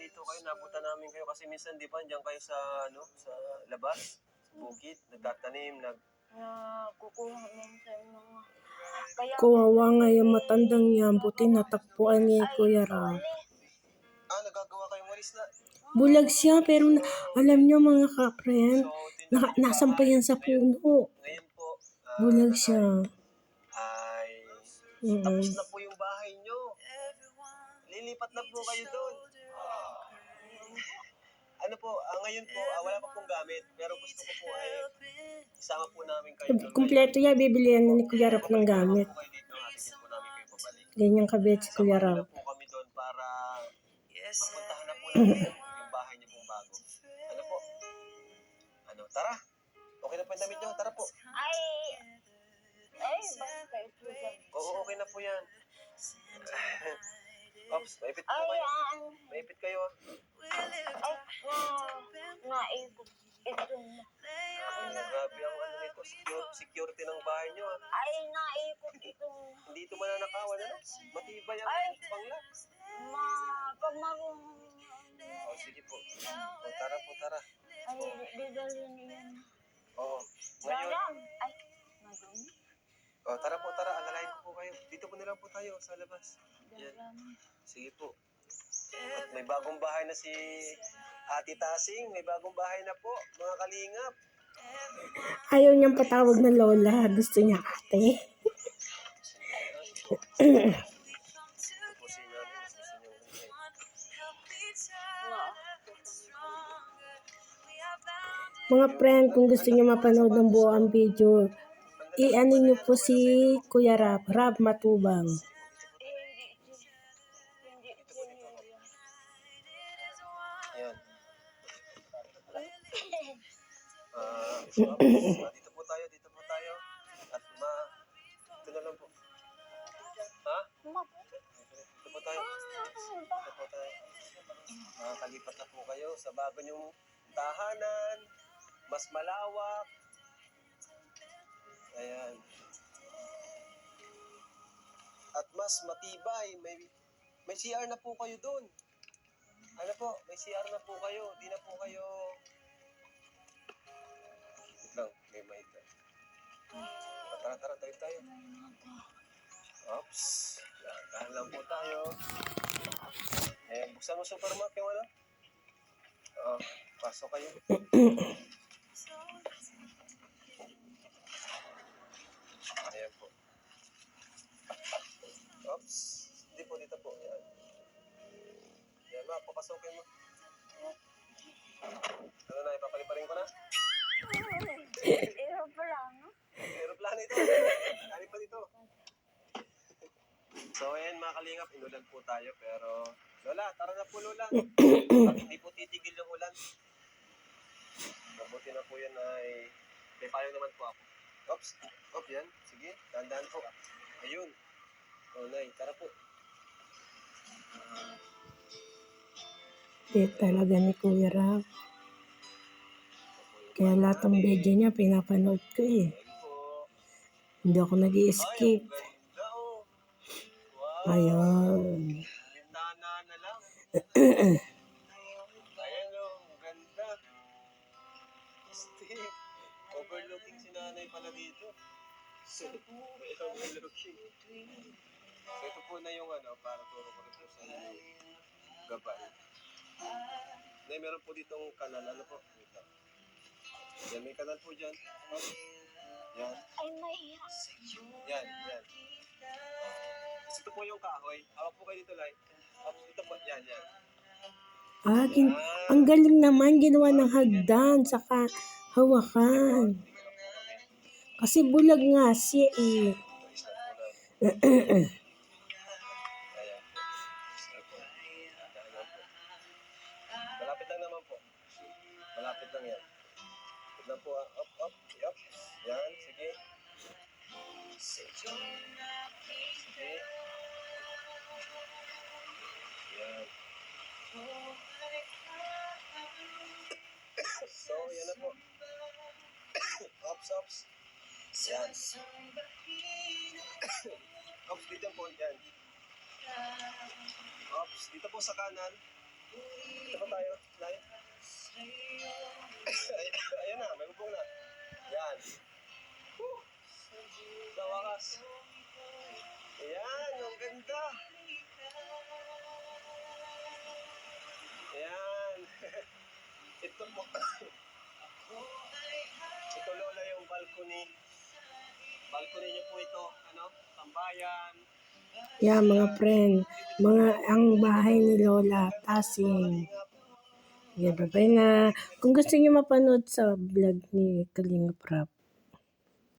dito kayo, napunta namin kayo kasi minsan di ba diyan kayo sa sa labas, sa bukid, nagtatanim, Kukuha minsan mga... Kaya... Kawawa nga yung matandang yan, buti natakpuan ni Kuya Rab. Nagagawa kayong walis na. Bulag siya, pero alam niyo mga ka-friend, nasampayan sa puno. Ngayon po, Bulag siya. ay tapos na po yung bahay nyo. Lilipat na po kayo doon. Ano po, ngayon po, wala pa pong gamit. Pero gusto ko po ay isama po namin kayo doon. Kumpleto yan, bibilihan na ni Kuya Rab ng gamit. Po kayo dito, atin po namin kayo pabalik. Ganyan kabit si Kuya Samahan Rab. na po kami doon para mapuntahan na po namin yung bahay niyo pong bago. Ano po? Tara. Okay na po yung damit niyo. Tara po. bakit? Oo, okay na po yan. Ops, maipit po kayo. Maipit kayo. Naikot. Ito na. Grabe ang nito, security ng bahay niyo. Naikot ito. Hindi ito mananakawan, matibay ang pangla. Pag marunong... Sige po. Tara po, tara. Didalhin yan. Oo. Ngayon. Madumi. Tara po, tara. Alalahin ko po kayo. Dito po na lang po tayo sa labas. Yan. Sige po. At may bagong bahay na si Ate Tasing. May bagong bahay na po, mga kalingap. Ayaw niyang patawag na lola, gusto niya ate. Mga friend, kung gusto niyo mapanood ng buo ang video, i-ano niyo po si Kuya Rab, Rab Matubang. Yan. Dito po tayo. At ito na lang po. Ha? Dito po tayo. Makakalipat na po kayo sa bago niyong tahanan. Mas malawak. Ayan. At mas matibay. May CR na po kayo doon. Ano po? May CR na po kayo. Di na po kayo... Wait lang. May mic na. Tara. Tayo. Oops. Dahan lang po tayo. Buksan mo supermarket yung ano? Pasok kayo. Ayan po. Oops. Hindi po, dito po. Yan, papasokin mo. Ano na, ipapaliparin ko na? Aeroplano. Aeroplano ito. Kali pa dito. So, ayan mga kalingap, inulan po tayo, pero... Lola, tara na po Lola. Hindi po titigil yung ulan. Mabuti na po yan ay... May payo naman po ako. Oops, yan. Sige, dahan-dahan po. Ayun. Nay, tara po. Talaga ni Kuya Rab. Kaya lahat ng video niya pinapanood ko eh. Hindi ako nag-i-skip. Ayun. Bintana na lang. Ayan o, ganda. Steve, overlooking si nanay pala dito. Overlooking. So ito po na yung para turo ko rin po sa inyo gabay. Meron po ditong kanal. Ano po? Yan, may kanal po dyan. Yan. Ay, mahirap. Yan. Ito po yung kahoy. Hawak po kayo dito, Lai. Ito po, yan. Ang galing naman ginawa ng hagdan saka hawakan. Kasi bulag nga siya eh. Malapit lang naman po. Malapit lang yan. Ito po, up. Yup. Yan, sige. Yan. So, yan na po. Ops. Yan. Ops, dito po. Yan. Ops, dito po sa kanan. Ito pa tayo, live. Ayan na, may bubong na. Yan. Woo! Sa wakas. Ayan, ang ganda. Ayan. Ito po. Ito lola yung balcony. Balcony niyo po ito, ano, tambayan. Yeah, mga friend, ang bahay ni Lola Tasing. Yeah, bye-bye na. Kung gusto niyo mapanood sa vlog ni Kalinga Prab,